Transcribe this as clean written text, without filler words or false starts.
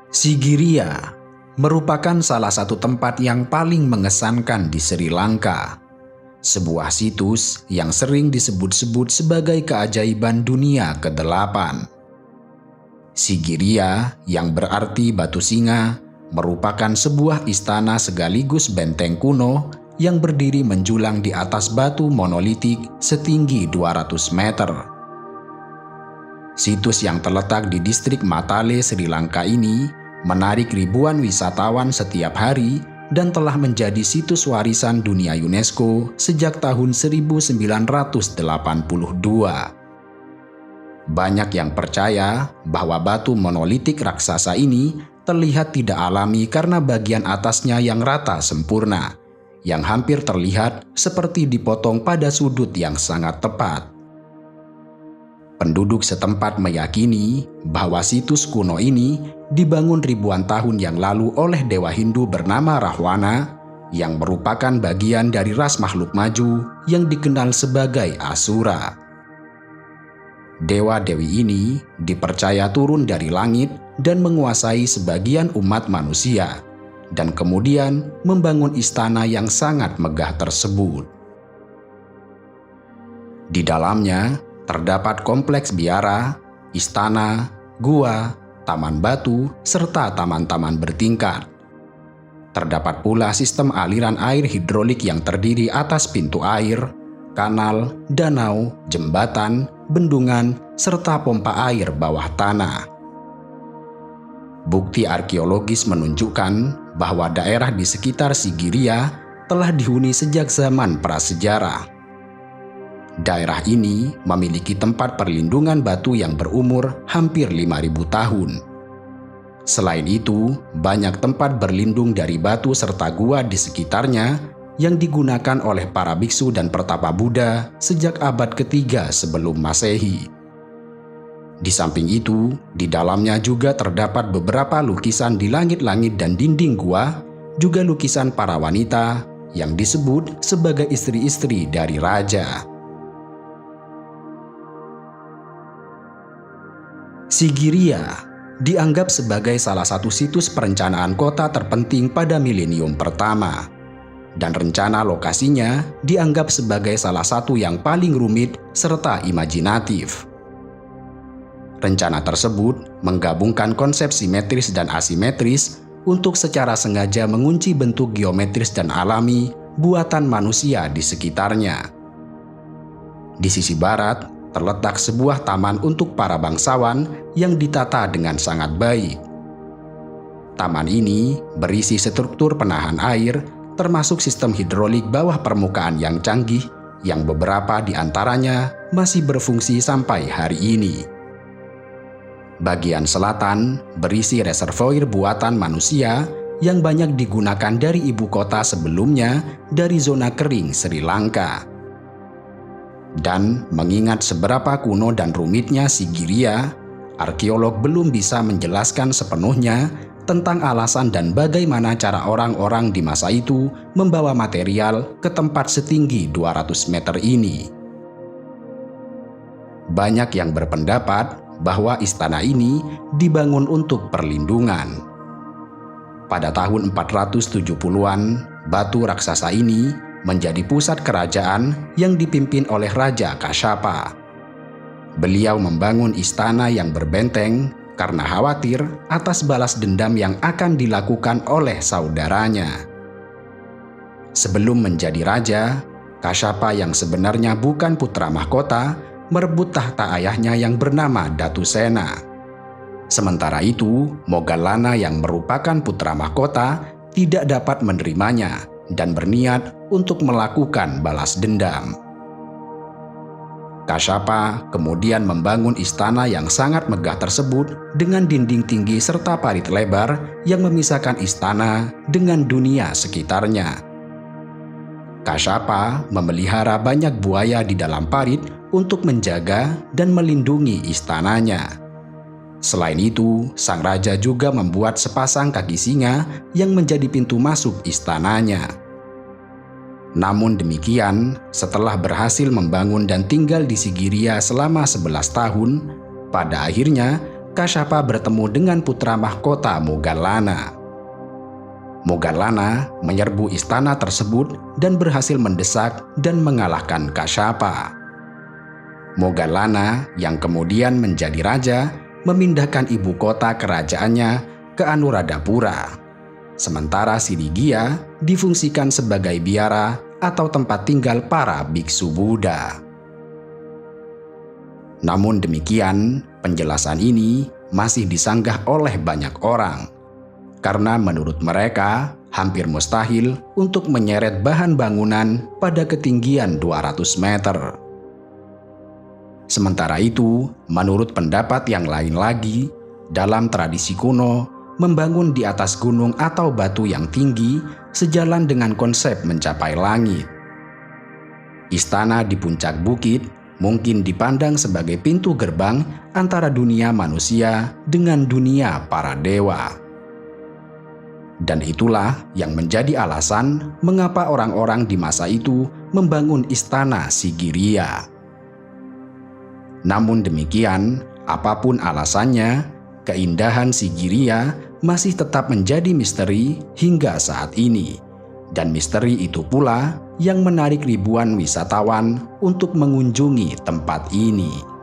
Sigiriya merupakan salah satu tempat yang paling mengesankan di Sri Lanka. Sebuah situs yang sering disebut-sebut sebagai keajaiban dunia ke-8. Sigiriya, yang berarti batu singa, merupakan sebuah istana sekaligus benteng kuno yang berdiri menjulang di atas batu monolitik setinggi 200 meter. Situs yang terletak di distrik Matale, Sri Lanka ini menarik ribuan wisatawan setiap hari dan telah menjadi situs warisan dunia UNESCO sejak tahun 1982. Banyak yang percaya bahwa batu monolitik raksasa ini terlihat tidak alami karena bagian atasnya yang rata sempurna, yang hampir terlihat seperti dipotong pada sudut yang sangat tepat. Penduduk setempat meyakini bahwa situs kuno ini dibangun ribuan tahun yang lalu oleh dewa Hindu bernama Rahwana, yang merupakan bagian dari ras makhluk maju yang dikenal sebagai Asura. Dewa-dewi ini dipercaya turun dari langit dan menguasai sebagian umat manusia, dan kemudian membangun istana yang sangat megah tersebut. Di dalamnya terdapat kompleks biara, istana, gua, taman batu, serta taman-taman bertingkat. Terdapat pula sistem aliran air hidrolik yang terdiri atas pintu air, kanal, danau, jembatan, bendungan, serta pompa air bawah tanah. Bukti arkeologis menunjukkan bahwa daerah di sekitar Sigiriya telah dihuni sejak zaman prasejarah. Daerah ini memiliki tempat perlindungan batu yang berumur hampir 5.000 tahun. Selain itu, banyak tempat berlindung dari batu serta gua di sekitarnya yang digunakan oleh para biksu dan pertapa Buddha sejak abad ketiga sebelum Masehi. Di samping itu, di dalamnya juga terdapat beberapa lukisan di langit-langit dan dinding gua, juga lukisan para wanita yang disebut sebagai istri-istri dari raja. Sigiriya dianggap sebagai salah satu situs perencanaan kota terpenting pada milenium pertama, dan rencana lokasinya dianggap sebagai salah satu yang paling rumit serta imajinatif. Rencana tersebut menggabungkan konsep simetris dan asimetris untuk secara sengaja mengunci bentuk geometris dan alami buatan manusia di sekitarnya. Di sisi barat, terletak sebuah taman untuk para bangsawan yang ditata dengan sangat baik. Taman ini berisi struktur penahan air, termasuk sistem hidrolik bawah permukaan yang canggih, yang beberapa di antaranya masih berfungsi sampai hari ini. Bagian selatan berisi reservoir buatan manusia yang banyak digunakan dari ibu kota sebelumnya dari zona kering Sri Lanka. Dan mengingat seberapa kuno dan rumitnya Sigiriya, arkeolog belum bisa menjelaskan sepenuhnya tentang alasan dan bagaimana cara orang-orang di masa itu membawa material ke tempat setinggi 200 meter ini. Banyak yang berpendapat bahwa istana ini dibangun untuk perlindungan. Pada tahun 470-an, batu raksasa ini menjadi pusat kerajaan yang dipimpin oleh Raja Kashyapa. Beliau membangun istana yang berbenteng karena khawatir atas balas dendam yang akan dilakukan oleh saudaranya. Sebelum menjadi raja, Kashyapa yang sebenarnya bukan putra mahkota merebut tahta ayahnya yang bernama Datusena. Sementara itu, Moggallana yang merupakan putra mahkota tidak dapat menerimanya dan berniat untuk melakukan balas dendam. Kashyapa kemudian membangun istana yang sangat megah tersebut dengan dinding tinggi serta parit lebar yang memisahkan istana dengan dunia sekitarnya. Kashyapa memelihara banyak buaya di dalam parit untuk menjaga dan melindungi istananya. Selain itu, sang raja juga membuat sepasang kaki singa yang menjadi pintu masuk istananya. Namun demikian, setelah berhasil membangun dan tinggal di Sigiriya selama 11 tahun, pada akhirnya Kasyapa bertemu dengan putra mahkota Moggallana. Moggallana menyerbu istana tersebut dan berhasil mendesak dan mengalahkan Kasyapa. Moggallana yang kemudian menjadi raja memindahkan ibu kota kerajaannya ke Anuradhapura. Sementara Srigia difungsikan sebagai biara atau tempat tinggal para biksu Buddha. Namun demikian, penjelasan ini masih disanggah oleh banyak orang, karena menurut mereka hampir mustahil untuk menyeret bahan bangunan pada ketinggian 200 meter. Sementara itu, menurut pendapat yang lain lagi, dalam tradisi kuno, membangun di atas gunung atau batu yang tinggi sejalan dengan konsep mencapai langit. Istana di puncak bukit mungkin dipandang sebagai pintu gerbang antara dunia manusia dengan dunia para dewa. Dan itulah yang menjadi alasan mengapa orang-orang di masa itu membangun istana Sigiriya. Namun demikian, apapun alasannya, keindahan Sigiriya masih tetap menjadi misteri hingga saat ini. Dan misteri itu pula yang menarik ribuan wisatawan untuk mengunjungi tempat ini.